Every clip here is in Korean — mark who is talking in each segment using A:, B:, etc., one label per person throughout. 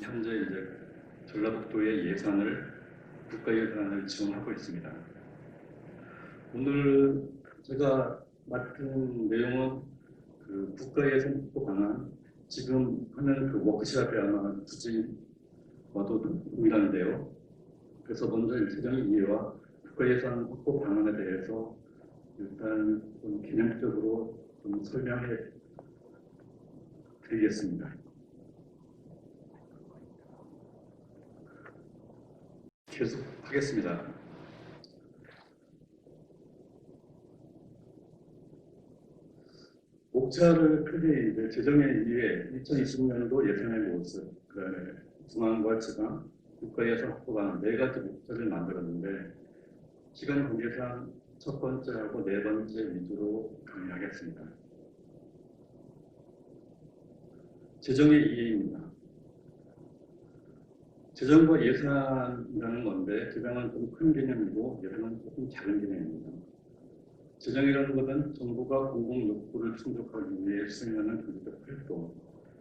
A: 현재 이제 전라북도의 예산을 국가 예산을 지원하고 있습니다. 오늘 제가 맡은 내용은 그 국가 예산 확보 방안, 지금 하는 그 워크숍에 아마 주제와도 동일한데요. 그래서 먼저 재정 이해와 국가 예산 확보 방안에 대해서 일단 좀 개념적으로 좀 설명해 드리겠습니다. 계속하겠습니다. 목차를 크게 이제 재정의 이해, 2020년도 예산의 모습, 그다음에 중앙과 지방, 국가 예산 확보방 네 가지 목차를 만들었는데 시간 관계상 첫 번째하고 네 번째 위주로 강의하겠습니다. 재정의 이해입니다. 재정과 예산이라는 건데 재정은 좀 큰 개념이고 예산은 조금 작은 개념입니다. 재정이라는 것은 정부가 공공 욕구를 충족하기 위해 수행하는 경제적 활동,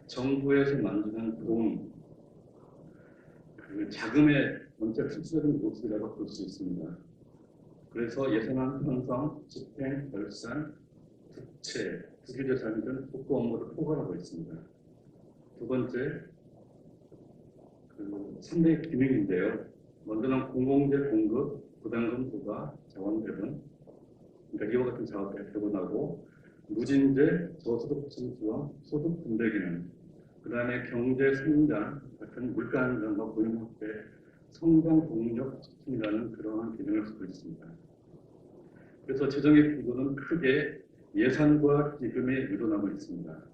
A: 정부에서 만드는 돈, 그 자금의 원체 필수적인 모습이라고 볼 수 있습니다. 그래서 예산안 편성, 집행, 결산, 국채, 국유재산 등 국고 업무를 포괄하고 있습니다. 두 번째, 그 3대 기능인데요. 먼저는 공공재 공급, 부담금 부과, 자원 배분, 그러니까 이와 같은 작업을 배분하고 누진제, 저소득층 지원, 소득 분배 기능, 그 다음에 경제 성장 같은 물가 안정과 고용 확대, 성장 동력 촉진이라는 그러한 기능을 갖고 있습니다. 그래서 재정의 구조는 크게 예산과 기금에 의존하고 있습니다.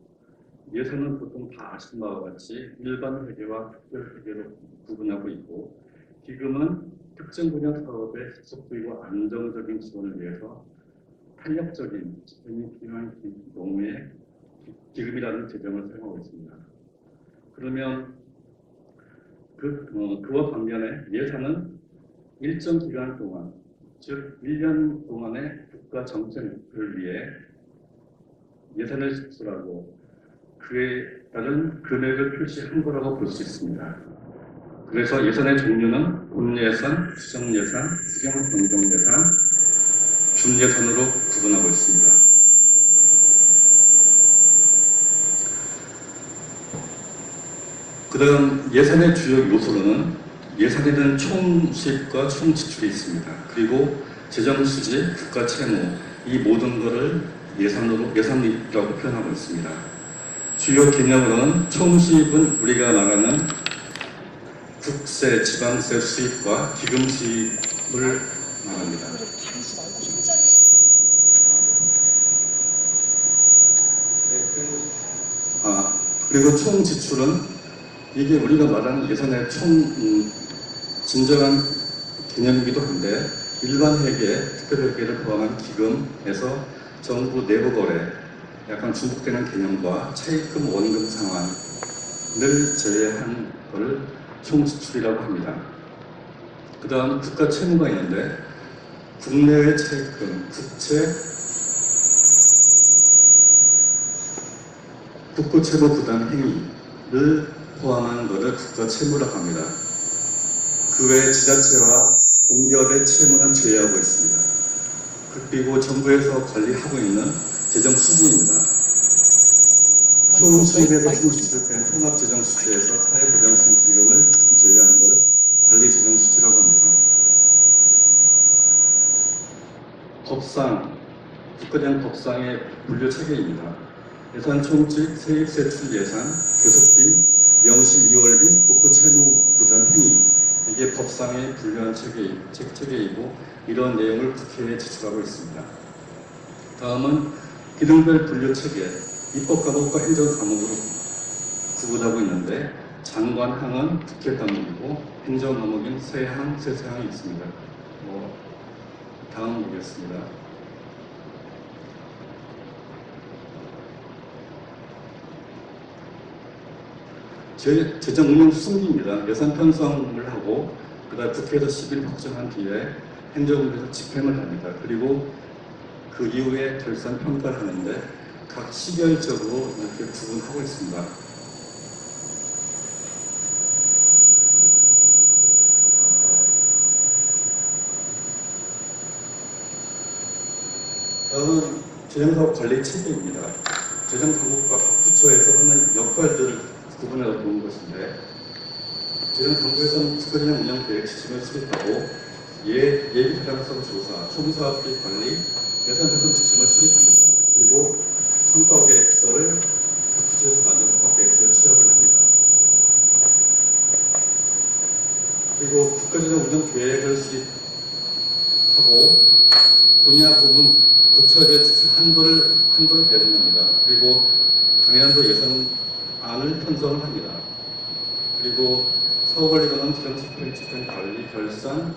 A: 예산은 보통 다 아시는 바와 같이 일반 회계와 특별 회계로 구분하고 있고, 기금은 특정 분야 사업의 지속적이고 안정적인 지원을 위해서 탄력적인 집행이 필요한 경우에 기금이라는 재정을 사용하고 있습니다. 그러면 그와 반면에 예산은 일정 기간 동안, 즉 1년 동안의 국가 정책을 위해 예산을 지출하고 그에 따른 금액을 표시한 거라고 볼 수 있습니다. 그래서 예산의 종류는 본예산, 수정예산, 수령변경예산, 준예산으로 구분하고 있습니다. 그 다음 예산의 주요 요소로는 예산에는 총수입과 총지출이 있습니다. 그리고 재정수지, 국가채무, 이 모든 것을 예산이라고 표현하고 있습니다. 주요 개념으로는 총수입은 우리가 말하는 국세, 지방세 수입과 기금 수입을 말합니다. 그리고 총지출은 이게 우리가 말하는 예산의 진정한 개념이기도 한데 일반 회계, 특별 회계를 포함한 기금에서 정부 내부 거래, 약간 중복되는 개념과 차입금, 원금 상환을 제외한 것을 총지출이라고 합니다. 그 다음 국가 채무가 있는데 국내외 차입금, 국채, 국고채무 부담 행위를 포함한 것을 국가 채무라고 합니다. 그 외 지자체와 공기업의 채무는 제외하고 있습니다. 그리고 정부에서 관리하고 있는 재정 수지입니다. 총 수입에서 총지출된 통합재정수지에서 사회보장성 기금을 제외한 걸 관리재정수지라고 합니다. 법상, 국가재정 법상의 분류 체계입니다. 예산 총칙, 세입 세출 예산, 교섭비, 명시 2월 및 국고 채무 부담 행위, 이게 법상의 분류한 체계이고 이런 내용을 국회에 제출하고 있습니다. 다음은 기능별 분류 체계, 입법 과목과 행정 과목으로 구분하고 있는데 장관항은 국회 과목이고 행정 과목인 세항, 세세항이 있습니다. 다음 보겠습니다. 재정 운영 수승기입니다. 예산 편성을 하고 그다음 국회에서 10일 확정한 뒤에 행정부에서 집행을 합니다. 그리고 그 이후에 결산 평가를 하는데 각 시결적으로 이렇게 구분하고 있습니다. 다음은 재정사업 관리 체계입니다. 재정당국과 각 부처에서 하는 역할들을 구분해 놓은 것인데, 재정당국에서는 특허진행 운영 계획 지침을 수립하고 예비 타당성 조사, 총사업비 관리, 예산 편성 지침을 수립합니다. 그리고 성과 계획서를 각 부처에서 만든 성과 계획서를 취합을 합니다. 그리고 국가재정 운영 계획을 수립하고 분야 부분 부처에 한도를 배분합니다. 그리고 당연도 예산안을 편성을 합니다. 그리고 사후관리관은 재정집행 관리 결산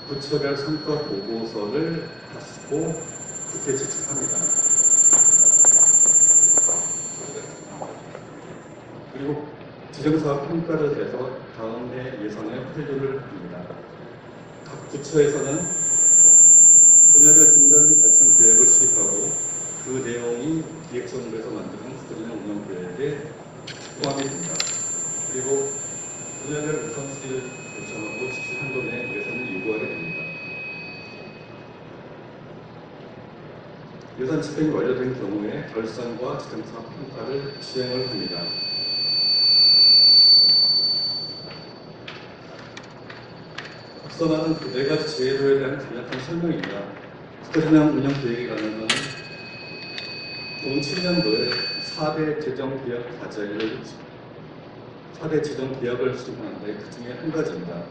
A: 부처별 성과 보고서를 받고 국회에 제출합니다. 그리고 재정사업 평가를 해서 다음 해 예산에 활용을 합니다. 각 부처에서는 분야별 중단기 발전 계획을 수립하고 그 내용이 기획정부에서 만드는 국가재정 운영 계획에 포함이 됩니다. 그리고 분야별 우선순위를 결정하고 지시 한도 내 예산을 요구하게 됩니다. 예산 집행이 완료된 경우에 결산과 재정사업 평가를 시행을 합니다. 앞서 말한 그 네 가지 제도에 대한 간략한 설명입니다. 국가재정 운영 계획이라는 것은 본 7년도에 4대 재정 개혁 과제를 4대 재정 개혁을 수립하는데 그 중에 한 가지입니다.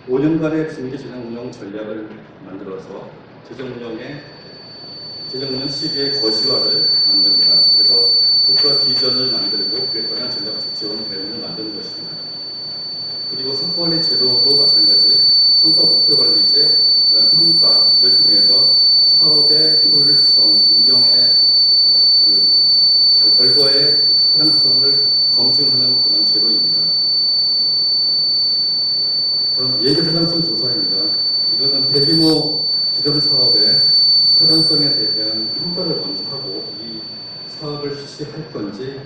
A: 5년간의 중기 재정 운영 전략을 만들어서 재정 운영 시기의 거시화를 만듭니다. 그래서 국가 비전을 만들고 그에 따른 전략적 지원 대응을 만드는 것입니다. 그리고 성과관리 제도도 마찬가지 성과 목표 관리제, 평가를 통해서 사업의 효율성, 운영의 결과의 타당성을 검증하는 그런 제도입니다. 다음 예비 타당성 조사입니다. 이것은 대규모 기존 사업의 타당성에 대한 평가를 먼저 하고 이 사업을 실시할 건지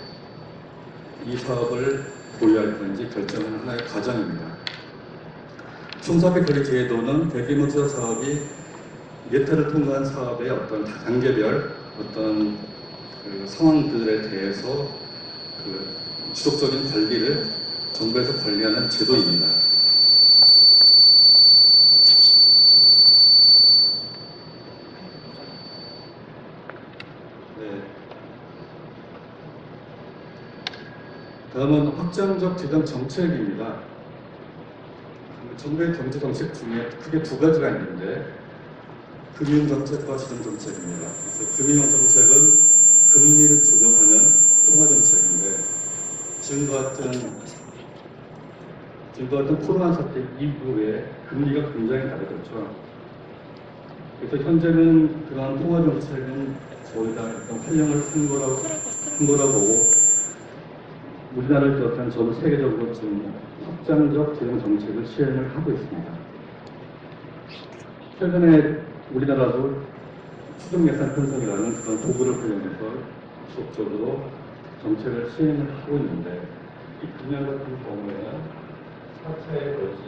A: 이 사업을 보유할 건지 결정하는 하나의 과정입니다. 총사업비 관리 제도는 대규모 투자 사업이 예타를 통과한 사업의 어떤 단계별 어떤 상황들에 대해서 지속적인 관리를 정부에서 관리하는 제도입니다. 네. 다음은 확장적 재정 정책입니다. 정부의 경제 정책 중에 크게 두 가지가 있는데 금융 정책과 재정 정책입니다. 그래서 금융 정책은 금리를 조정하는 통화 정책인데 지금과 같은 코로나 사태 이후에 금리가 굉장히 다르겠죠. 그래서 현재는 그러한 통화 정책은 거의 다 어떤 활용을 한 거라고 보고 우리나라를 비롯한 전 세계적으로 지금 확장적 재정 정책을 시행을 하고 있습니다. 최근에 우리나라도 추경 예산 편성이라는 그런 도구를 활용해서 지속적으로 정책을 시행을 하고 있는데 이 분야 같은 경우에는 4차에 걸친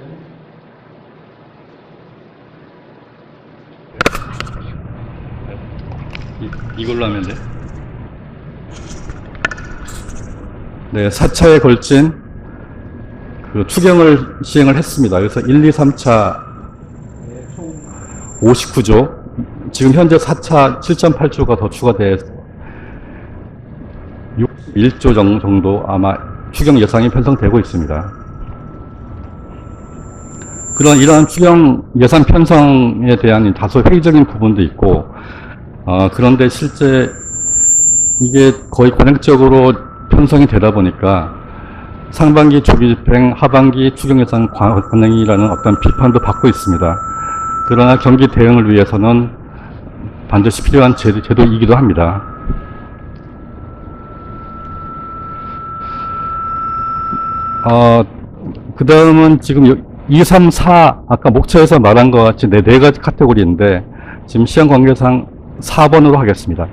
A: 이걸로 하면 돼? 네, 4차에 걸친 추경을 시행을 했습니다. 그래서 1, 2, 3차 총 59조, 지금 현재 4차 7.8조가 더 추가돼서 61조 정도 아마 추경 예산이 편성되고 있습니다. 이러한 추경 예산 편성에 대한 다소 회의적인 부분도 있고, 그런데 실제 이게 거의 관행적으로 편성이 되다 보니까 상반기 조기 집행, 하반기 추경 예산 관행이라는 어떤 비판도 받고 있습니다. 그러나 경기 대응을 위해서는 반드시 필요한 제도이기도 합니다. 그 다음은 지금 2, 3, 4 아까 목차에서 말한 것 같이 네 가지 카테고리인데 지금 시간 관계상 4번으로 하겠습니다.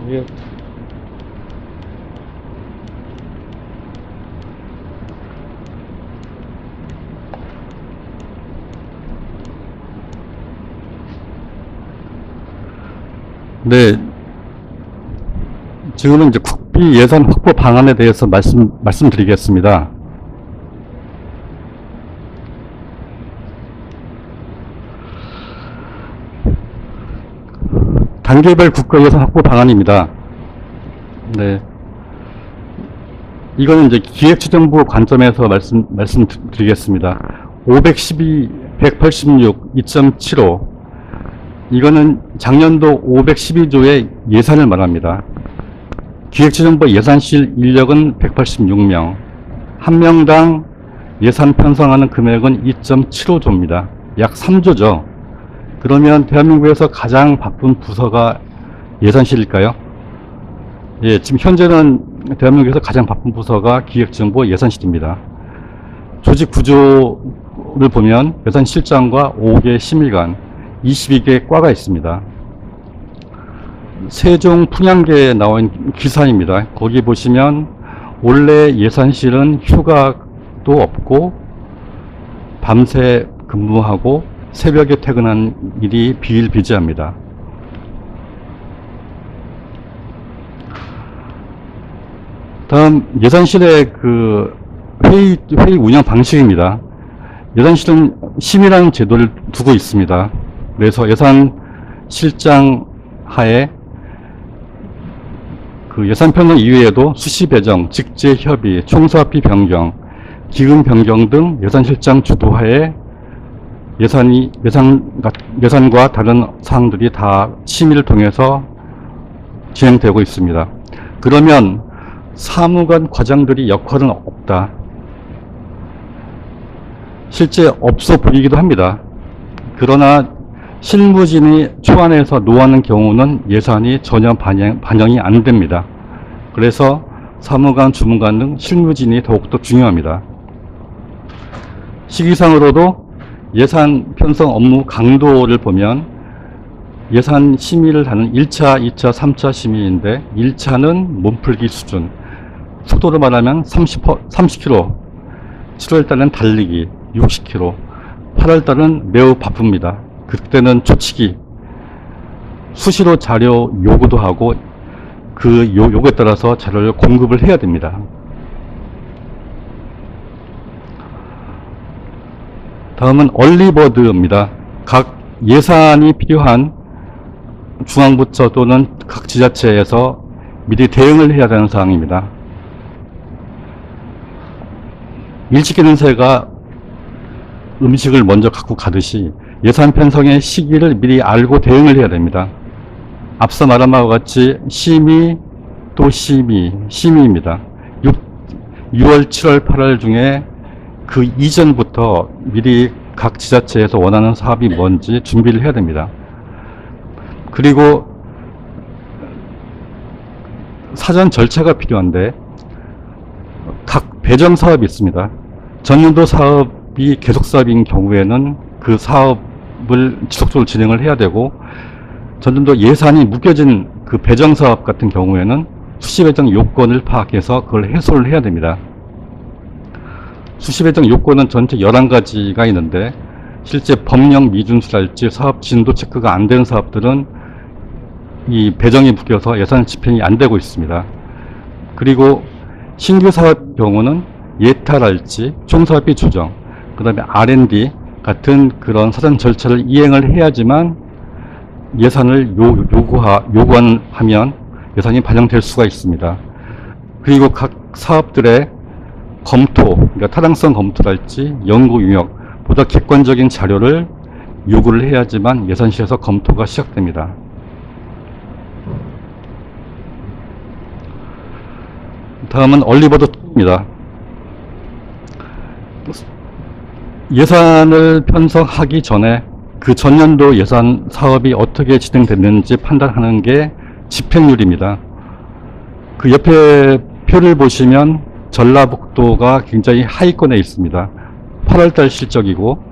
A: 예. 네, 지금은 이제 국비 예산 확보 방안에 대해서 말씀드리겠습니다. 단계별 국가 예산 확보 방안입니다. 네. 이거는 이제 기획추정부 관점에서 말씀드리겠습니다. 512, 186, 2.75. 이거는 작년도 512조의 예산을 말합니다. 기획추정부 예산실 인력은 186명. 한 명당 예산 편성하는 금액은 2.75조입니다. 약 3조죠. 그러면 대한민국에서 가장 바쁜 부서가 예산실일까요? 예, 지금 현재는 대한민국에서 가장 바쁜 부서가 기획정보 예산실입니다. 조직 구조를 보면 예산실장과 5개 심의관, 22개 과가 있습니다. 세종 풍양계에 나온 기사입니다. 거기 보시면 원래 예산실은 휴가도 없고 밤새 근무하고 새벽에 퇴근한 일이 비일비재합니다. 다음 예산실의 그 회의 운영 방식입니다. 예산실은 심의라는 제도를 두고 있습니다. 그래서 예산실장 하에 그 예산 편성 이외에도 수시 배정, 직제 협의, 총사업비 변경, 기금 변경 등 예산실장 주도하에 예산과 다른 사항들이 다 심의를 통해서 진행되고 있습니다. 그러면 사무관 과장들이 역할은 없다. 실제 없어 보이기도 합니다. 그러나 실무진이 초안에서 노하는 경우는 예산이 전혀 반영이 안 됩니다. 그래서 사무관, 주무관 등 실무진이 더욱더 중요합니다. 시기상으로도 예산 편성 업무 강도를 보면 예산 심의를 하는 1차, 2차, 3차 심의인데 1차는 몸풀기 수준, 속도로 말하면 30km, 7월달은 달리기 60km, 8월달은 매우 바쁩니다. 그때는 초치기, 수시로 자료 요구도 하고 그 요구에 따라서 자료를 공급을 해야 됩니다. 다음은 얼리버드입니다. 각 예산이 필요한 중앙부처 또는 각 지자체에서 미리 대응을 해야 되는 사항입니다. 일찍 깨는 새가 음식을 먼저 갖고 가듯이 예산 편성의 시기를 미리 알고 대응을 해야 됩니다. 앞서 말한 바와 같이 심의 또 심의입니다. 6월, 7월, 8월 중에 그 이전부터 미리 각 지자체에서 원하는 사업이 뭔지 준비를 해야 됩니다. 그리고 사전 절차가 필요한데 각 배정 사업이 있습니다. 전년도 사업이 계속 사업인 경우에는 그 사업을 지속적으로 진행을 해야 되고, 전년도 예산이 묶여진 그 배정 사업 같은 경우에는 수시 배정 요건을 파악해서 그걸 해소를 해야 됩니다. 수시 배정 요건은 전체 11가지가 있는데 실제 법령 미준수랄지 사업 진도 체크가 안 되는 사업들은 이 배정이 묶여서 예산 집행이 안 되고 있습니다. 그리고 신규 사업 경우는 예타랄지 총사업비 조정, 그 다음에 R&D 같은 그런 사전 절차를 이행을 해야지만 예산을 요구하면 예산이 반영될 수가 있습니다. 그리고 각 사업들의 검토, 그러니까 타당성 검토랄지 연구 용역, 보다 객관적인 자료를 요구를 해야지만 예산실에서 검토가 시작됩니다. 다음은 얼리버드 2입니다. 예산을 편성하기 전에 그 전년도 예산 사업이 어떻게 진행됐는지 판단하는 게 집행률입니다. 그 옆에 표를 보시면 전라북도가 굉장히 하위권에 있습니다. 8월달 실적이고,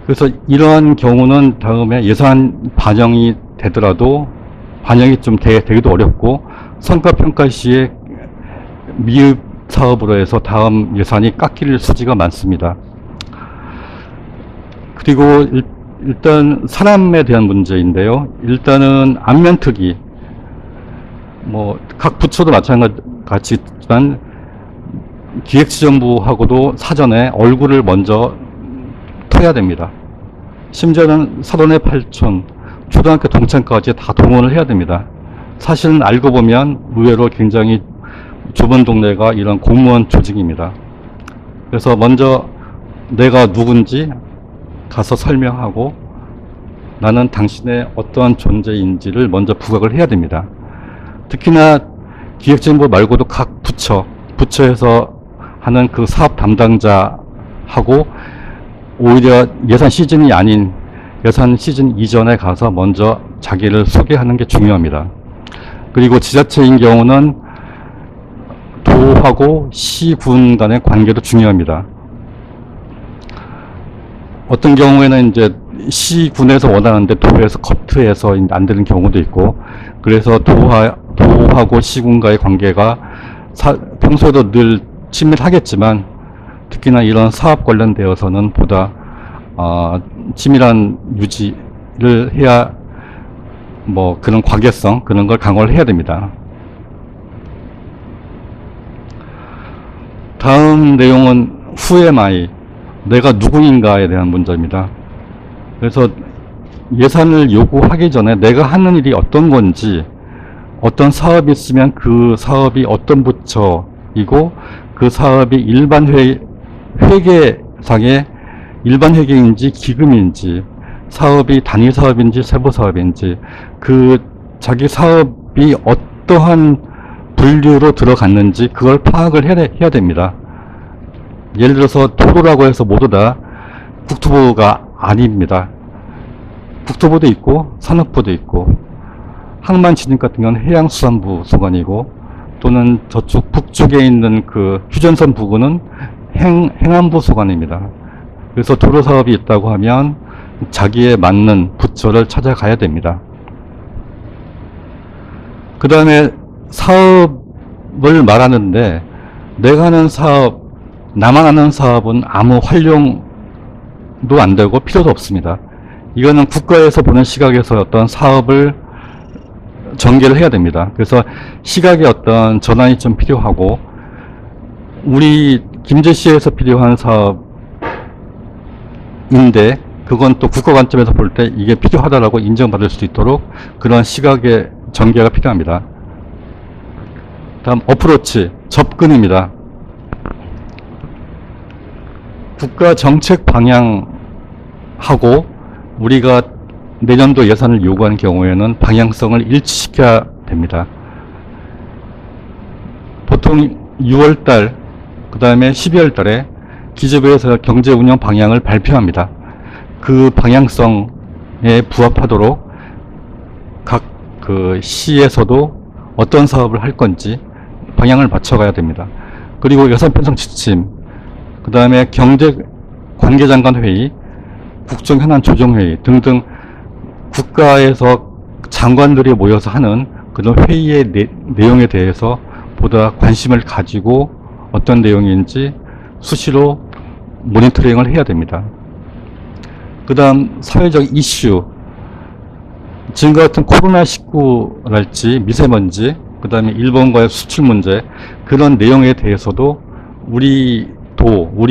A: 그래서 이러한 경우는 다음에 예산 반영이 되더라도 반영이 좀 되기도 어렵고, 성과평가 시에 미흡 사업으로 해서 다음 예산이 깎일 소지가 많습니다. 그리고 일단 사람에 대한 문제인데요. 일단은 안면특위, 뭐 각 부처도 마찬가지지만 기획지정부하고도 사전에 얼굴을 먼저 터야 됩니다. 심지어는 사돈의 팔촌, 초등학교 동창까지 다 동원을 해야 됩니다. 사실은 알고 보면 의외로 굉장히 좁은 동네가 이런 공무원 조직입니다. 그래서 먼저 내가 누군지 가서 설명하고 나는 당신의 어떠한 존재인지를 먼저 부각을 해야 됩니다. 특히나 기획정부 말고도 각 부처에서 하는 그 사업 담당자하고 오히려 예산 시즌이 아닌 예산 시즌 이전에 가서 먼저 자기를 소개하는 게 중요합니다. 그리고 지자체인 경우는 도하고 시군 간의 관계도 중요합니다. 어떤 경우에는 이제 시군에서 원하는데 도에서 커트해서 안 되는 경우도 있고, 그래서 도하고 시군과의 관계가 평소에도 늘 친밀하겠지만 특히나 이런 사업 관련되어서는 보다 치밀한 유지를 해야 뭐 그런 관계성 그런 걸 강화를 해야 됩니다. 다음 내용은 Who am I? 내가 누구인가에 대한 문제입니다. 그래서 예산을 요구하기 전에 내가 하는 일이 어떤 건지, 어떤 사업이 있으면 그 사업이 어떤 부처이고 그 사업이 일반 회계상의 일반 회계인지 기금인지, 사업이 단위 사업인지 세부 사업인지, 그 자기 사업이 어떠한 분류로 들어갔는지 그걸 파악을 해야 됩니다. 예를 들어서 도로라고 해서 모두 다 국토부가 아닙니다. 국토부도 있고 산업부도 있고, 항만진입 같은 건 해양수산부 소관이고, 또는 저쪽 북쪽에 있는 그 휴전선 부근은 행안부 소관입니다. 그래서 도로 사업이 있다고 하면 자기에 맞는 부처를 찾아가야 됩니다. 그 다음에 사업을 말하는데, 내가 하는 사업, 나만 하는 사업은 아무 활용도 안 되고 필요도 없습니다. 이거는 국가에서 보는 시각에서 어떤 사업을 전개를 해야 됩니다. 그래서 시각의 어떤 전환이 좀 필요하고, 우리 김제시에서 필요한 사업인데 그건 또 국가 관점에서 볼 때 이게 필요하다라고 인정받을 수 있도록 그런 시각의 전개가 필요합니다. 다음 어프로치, 접근입니다. 국가 정책 방향하고 우리가 내년도 예산을 요구하는 경우에는 방향성을 일치시켜야 됩니다. 보통 6월달, 그 다음에 12월달에 기재부에서 경제운영 방향을 발표합니다. 그 방향성에 부합하도록 각 그 시에서도 어떤 사업을 할 건지 방향을 맞춰가야 됩니다. 그리고 예산 편성 지침, 그 다음에 경제관계장관 회의, 국정현안 조정회의 등등 국가에서 장관들이 모여서 하는 그런 회의의 내용에 대해서 보다 관심을 가지고 어떤 내용인지 수시로 모니터링을 해야 됩니다. 그 다음 사회적 이슈, 지금과 같은 코로나19랄지 미세먼지, 그 다음에 일본과의 수출 문제, 그런 내용에 대해서도 우리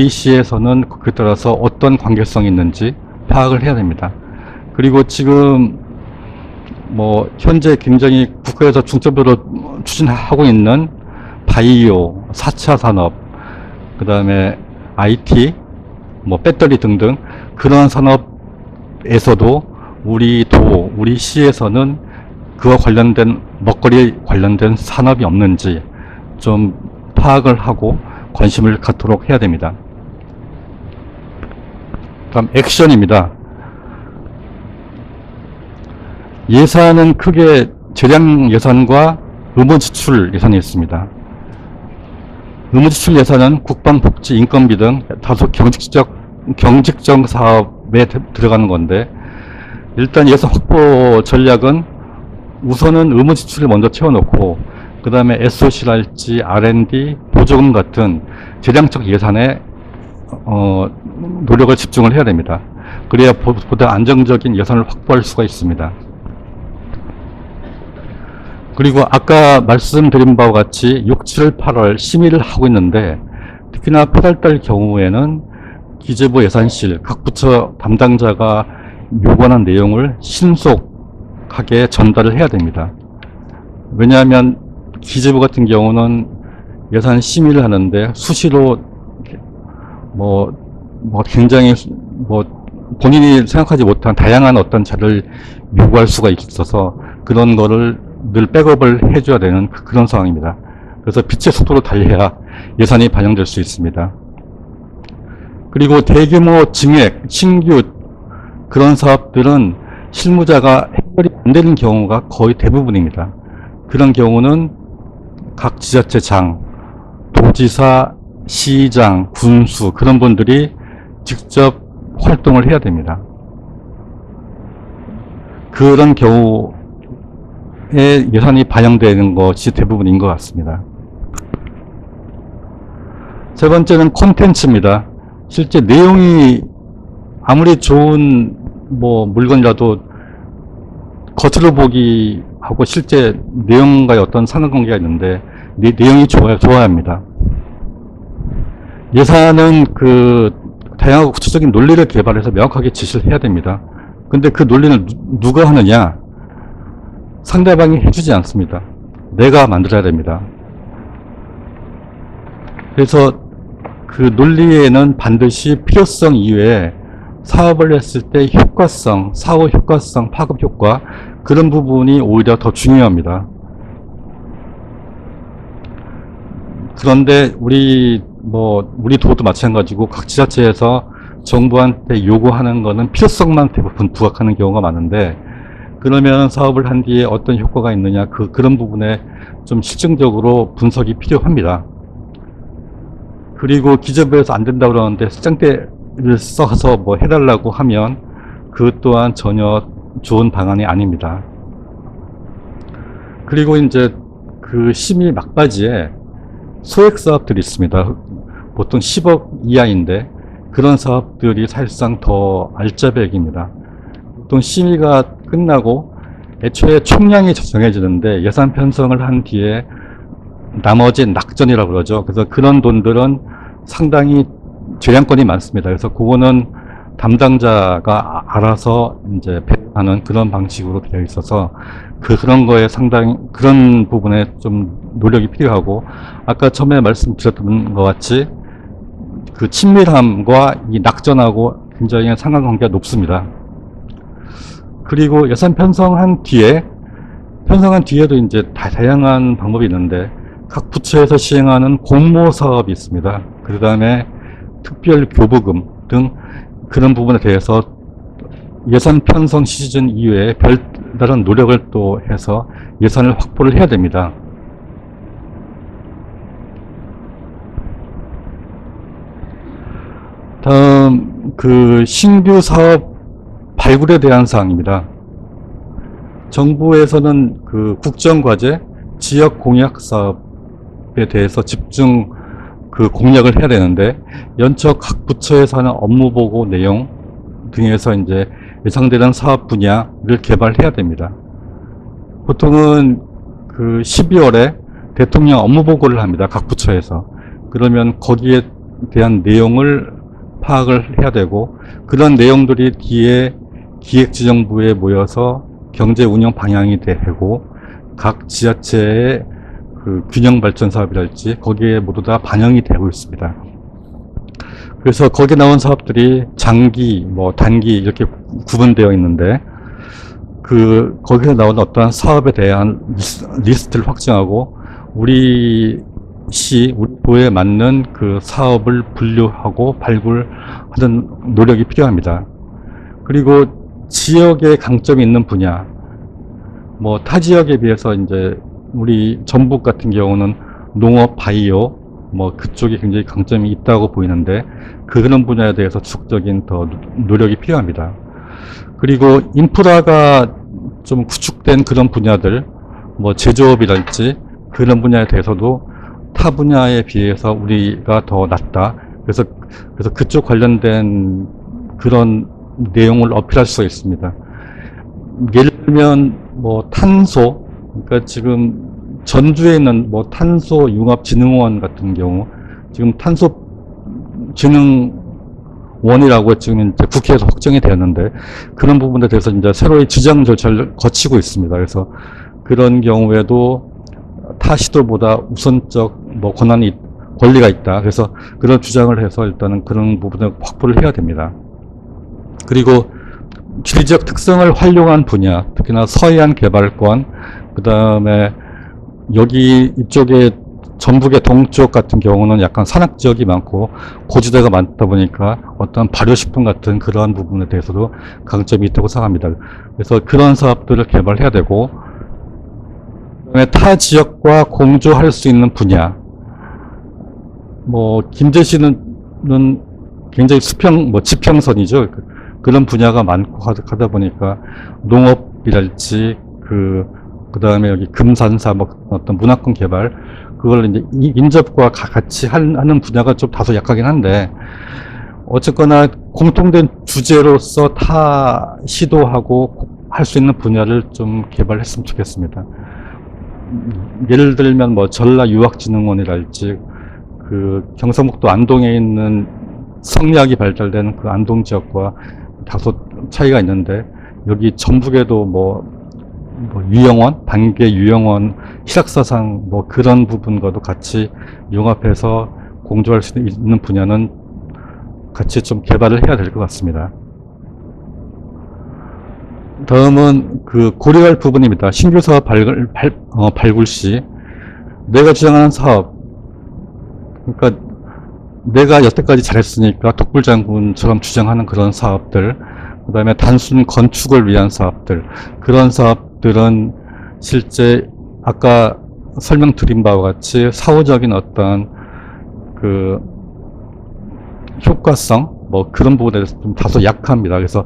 A: 시에서는 그에 따라서 어떤 관계성이 있는지 파악을 해야 됩니다. 그리고 지금 뭐 현재 굉장히 국가에서 중점적으로 추진하고 있는 바이오, 4차 산업, 그 다음에 IT, 뭐 배터리 등등 그런 산업에서도 우리 시에서는 그와 관련된 먹거리 관련된 산업이 없는지 좀 파악을 하고 관심을 갖도록 해야 됩니다. 다음 액션입니다. 예산은 크게 재량 예산과 의무지출 예산이 있습니다. 의무지출 예산은 국방복지, 인건비 등 다소 경직적 사업에 들어가는 건데, 일단 예산 확보 전략은 우선은 의무 지출을 먼저 채워놓고 그 다음에 SOC랄지 R&D, 보조금 같은 재량적 예산에 노력을 집중을 해야 됩니다. 그래야 보다 안정적인 예산을 확보할 수가 있습니다. 그리고 아까 말씀드린 바와 같이 6, 7, 8월 심의를 하고 있는데 특히나 8월달 경우에는 기재부 예산실 각 부처 담당자가 요구하는 내용을 신속하게 전달을 해야 됩니다. 왜냐하면 기재부 같은 경우는 예산 심의를 하는데 수시로 굉장히 본인이 생각하지 못한 다양한 어떤 자료를 요구할 수가 있어서 그런 거를 늘 백업을 해줘야 되는 그런 상황입니다. 그래서 빛의 속도로 달려야 예산이 반영될 수 있습니다. 그리고 대규모 증액, 신규 그런 사업들은 실무자가 해결이 안 되는 경우가 거의 대부분입니다. 그런 경우는 각 지자체장, 도지사, 시장, 군수 그런 분들이 직접 활동을 해야 됩니다. 그런 경우에 예산이 반영되는 것이 대부분인 것 같습니다. 세 번째는 콘텐츠입니다. 실제 내용이 아무리 좋은 물건이라도 겉으로 보기 하고 실제 내용과의 어떤 상관관계가 있는데 내용이 좋아야 합니다. 예산은 다양하고 구체적인 논리를 개발해서 명확하게 지시를 해야 됩니다. 근데 그 논리는 누가 하느냐? 상대방이 해주지 않습니다. 내가 만들어야 됩니다. 그래서 그 논리에는 반드시 필요성 이외에 사업을 했을 때 효과성, 사후 효과성, 파급 효과 그런 부분이 오히려 더 중요합니다. 그런데 우리 도도 마찬가지고 각 지자체에서 정부한테 요구하는 거는 필요성만 대부분 부각하는 경우가 많은데 그러면 사업을 한 뒤에 어떤 효과가 있느냐 그런 부분에 좀 실증적으로 분석이 필요합니다. 그리고 기재부에서 안 된다고 그러는데 쓰장대를 써서 해달라고 하면 그것 또한 전혀 좋은 방안이 아닙니다. 그리고 이제 그 심의 막바지에 소액 사업들이 있습니다. 보통 10억 이하인데 그런 사업들이 사실상 더 알짜배기입니다. 보통 심의가 끝나고 애초에 총량이 정해지는데 예산 편성을 한 뒤에 나머지 낙전이라고 그러죠. 그래서 그런 돈들은 상당히 재량권이 많습니다. 그래서 그거는 담당자가 알아서 이제 배분하는 그런 방식으로 되어 있어서 그런 거에 상당히 그런 부분에 좀 노력이 필요하고 아까 처음에 말씀드렸던 것 같이 그 친밀함과 이 낙전하고 굉장히 상관관계가 높습니다. 그리고 예산 편성한 뒤에도 이제 다양한 방법이 있는데 각 부처에서 시행하는 공모 사업이 있습니다. 그 다음에 특별 교부금 등 그런 부분에 대해서 예산 편성 시즌 이외에 별다른 노력을 또 해서 예산을 확보를 해야 됩니다. 다음 신규 사업 발굴에 대한 사항입니다. 정부에서는 국정과제, 지역 공약 사업에 대해서 집중 공략을 해야 되는데 연초 각 부처에서 하는 업무 보고 내용 등에서 이제 예상되는 사업 분야를 개발해야 됩니다. 보통은 12월에 대통령 업무 보고를 합니다. 각 부처에서. 그러면 거기에 대한 내용을 파악을 해야 되고 그런 내용들이 뒤에 기획지정부에 모여서 경제 운영 방향이 되고 각 지자체의 균형 발전 사업이랄지 거기에 모두 다 반영이 되고 있습니다. 그래서 거기에 나온 사업들이 장기, 단기 이렇게 구분되어 있는데 거기서 나온 어떠한 사업에 대한 리스트를 확정하고 우리 도에 맞는 사업을 분류하고 발굴하는 노력이 필요합니다. 그리고 지역에 강점이 있는 분야, 타 지역에 비해서 이제 우리 전북 같은 경우는 농업, 바이오, 그쪽이 굉장히 강점이 있다고 보이는데 그런 분야에 대해서 지속적인 더 노력이 필요합니다. 그리고 인프라가
B: 좀 구축된 그런 분야들, 뭐 제조업이랄지 그런 분야에 대해서도 타 분야에 비해서 우리가 더 낫다. 그래서 그쪽 관련된 그런 내용을 어필할 수가 있습니다. 예를 들면 뭐 탄소, 그러니까 지금 전주에 있는 뭐 탄소 융합진흥원 같은 경우 지금 탄소 진흥원이라고 지금 이제 국회에서 확정이 되었는데 그런 부분에 대해서 이제 새로이 지정 절차를 거치고 있습니다. 그래서 그런 경우에도 타 시도보다 우선적 뭐 권리가 있다. 그래서 그런 주장을 해서 일단은 그런 부분을 확보를 해야 됩니다. 그리고 지리적 특성을 활용한 분야, 특히나 서해안 개발권, 그 다음에 여기 이쪽에 전북의 동쪽 같은 경우는 약간 산악 지역이 많고 고지대가 많다 보니까 어떤 발효식품 같은 그러한 부분에 대해서도 강점이 있다고 생각합니다. 그래서 그런 사업들을 개발해야 되고, 그다음에 타 지역과 공조할 수 있는 분야, 뭐 김제시는 굉장히 지평선이죠. 그런 분야가 많고 하다 보니까 농업이랄지 그 다음에 여기 금산사 뭐 어떤 문화권 개발 그걸 이제 인접과 같이 하는 분야가 좀 다소 약하긴 한데 어쨌거나 공통된 주제로서 타 시도하고 할 수 있는 분야를 좀 개발했으면 좋겠습니다. 예를 들면 뭐 전라 유학진흥원이랄지 그 경상북도 안동에 있는 성리학이 발달되는 그 안동 지역과 다소 차이가 있는데 여기 전북에도 뭐 유영원, 단계 유영원, 희락사상 뭐 그런 부분과도 같이 융합해서 공조할 수 있는 분야는 같이 좀 개발을 해야 될 것 같습니다. 다음은 그 고려할 부분입니다. 신규 사업 발굴 시 내가 주장하는 사업, 그러니까 내가 여태까지 잘했으니까 독불장군처럼 주장하는 그런 사업들, 그 다음에 단순 건축을 위한 사업들, 그런 사업들은 실제 아까 설명드린 바와 같이 사후적인 어떤 그 효과성, 뭐 그런 부분에 대해서 좀 다소 약합니다. 그래서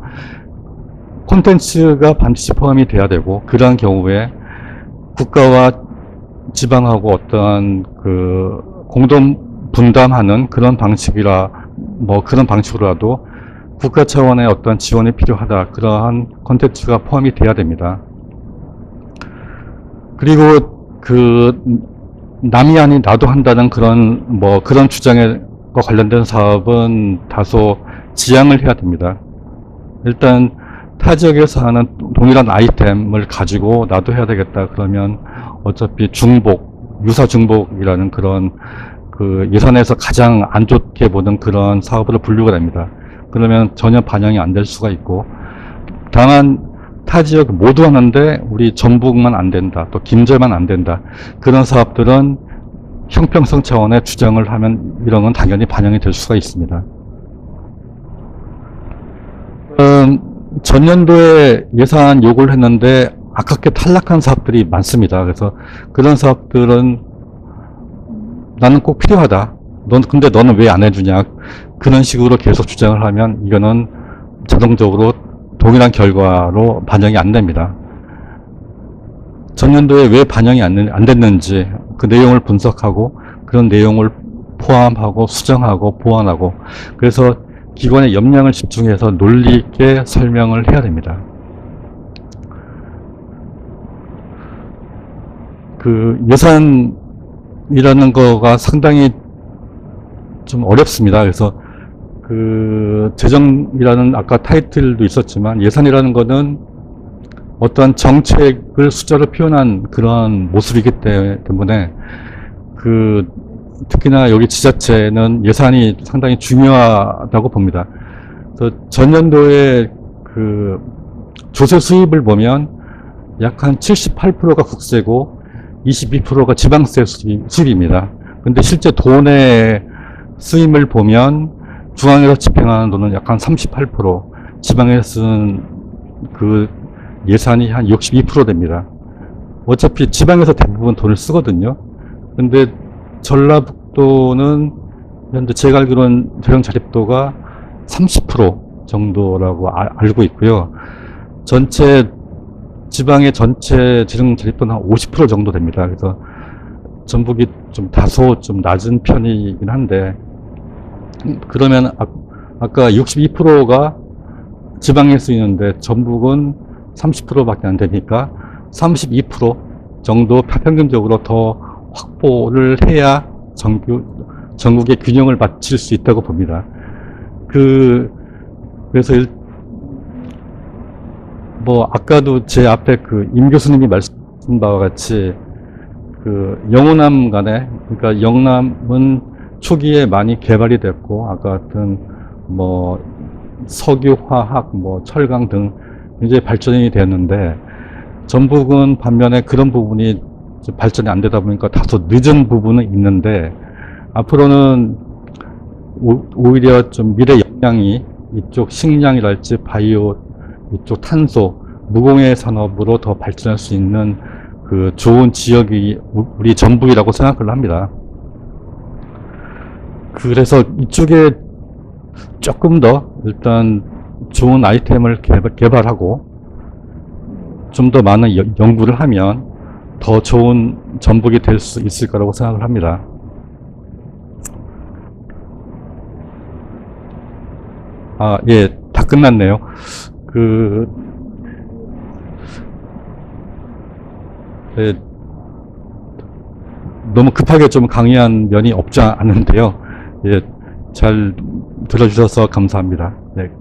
B: 콘텐츠가 반드시 포함이 돼야 되고, 그러한 경우에 국가와 지방하고 어떠한 그 공동 분담하는 그런 그런 방식으로라도 국가 차원의 어떤 지원이 필요하다. 그러한 콘텐츠가 포함이 돼야 됩니다. 그리고 남이 아닌 나도 한다는 그런 주장에 관련된 사업은 다소 지양을 해야 됩니다. 일단 타 지역에서 하는 동일한 아이템을 가지고 나도 해야 되겠다. 그러면 어차피 유사 중복이라는 그런 그 예산에서 가장 안 좋게 보는 그런 사업으로 분류가 됩니다. 그러면 전혀 반영이 안 될 수가 있고, 다만 타 지역 모두 하는데 우리 전북만 안 된다, 또 김제만 안 된다, 그런 사업들은 형평성 차원의 주장을 하면 이런 건 당연히 반영이 될 수가 있습니다. 전년도에 예산 요구를 했는데 아깝게 탈락한 사업들이 많습니다. 그래서 그런 사업들은 나는 꼭 필요하다. 근데 너는 왜 안 해주냐. 그런 식으로 계속 주장을 하면 이거는 자동적으로 동일한 결과로 반영이 안 됩니다. 전년도에 왜 반영이 안 됐는지 그 내용을 분석하고 그런 내용을 포함하고 수정하고 보완하고, 그래서 기관의 역량을 집중해서 논리 있게 설명을 해야 됩니다. 그 예산이라는 거가 상당히 좀 어렵습니다. 그래서 그 재정이라는 아까 타이틀도 있었지만 예산이라는 거는 어떠한 정책을 숫자로 표현한 그런 모습이기 때문에 특히나 여기 지자체는 예산이 상당히 중요하다고 봅니다. 그래서 전년도에 그 조세 수입을 보면 약 한 78%가 국세고 22%가 지방세 수입입니다. 근데 실제 돈의 수입을 보면 중앙에서 집행하는 돈은 약 한 38%, 지방에서 쓴 그 예산이 한 62% 됩니다. 어차피 지방에서 대부분 돈을 쓰거든요. 근데 전라북도는 현재 제가 알기로는 재정 자립도가 30% 정도라고 알고 있고요. 전체 지방의 전체 지능 자립도는 한 50% 정도 됩니다. 그래서 전북이 좀 다소 좀 낮은 편이긴 한데, 그러면 아까 62%가 지방에 쓰이는데 전북은 30%밖에 안 되니까 32% 정도 평균적으로 더 확보를 해야 전국의 균형을 맞출 수 있다고 봅니다. 그래서 뭐 아까도 제 앞에 그 임 교수님이 말씀하신 바와 같이 그 영호남 간에, 그러니까 영남은 초기에 많이 개발이 됐고 아까 같은 뭐 석유, 화학, 뭐 철강 등 굉장히 발전이 되었는데, 전북은 반면에 그런 부분이 발전이 안 되다 보니까 다소 늦은 부분은 있는데, 앞으로는 오히려 좀 미래 역량이 이쪽 식량이랄지 바이오, 이쪽 탄소, 무공해 산업으로 더 발전할 수 있는 그 좋은 지역이 우리 전북이라고 생각을 합니다. 그래서 이쪽에 조금 더 일단 좋은 아이템을 개발하고 좀 더 많은 연구를 하면 더 좋은 전북이 될 수 있을 거라고 생각을 합니다. 아, 예, 다 끝났네요. 예, 너무 급하게 좀 강의한 면이 없지 않은데요. 예, 잘 들어주셔서 감사합니다. 네.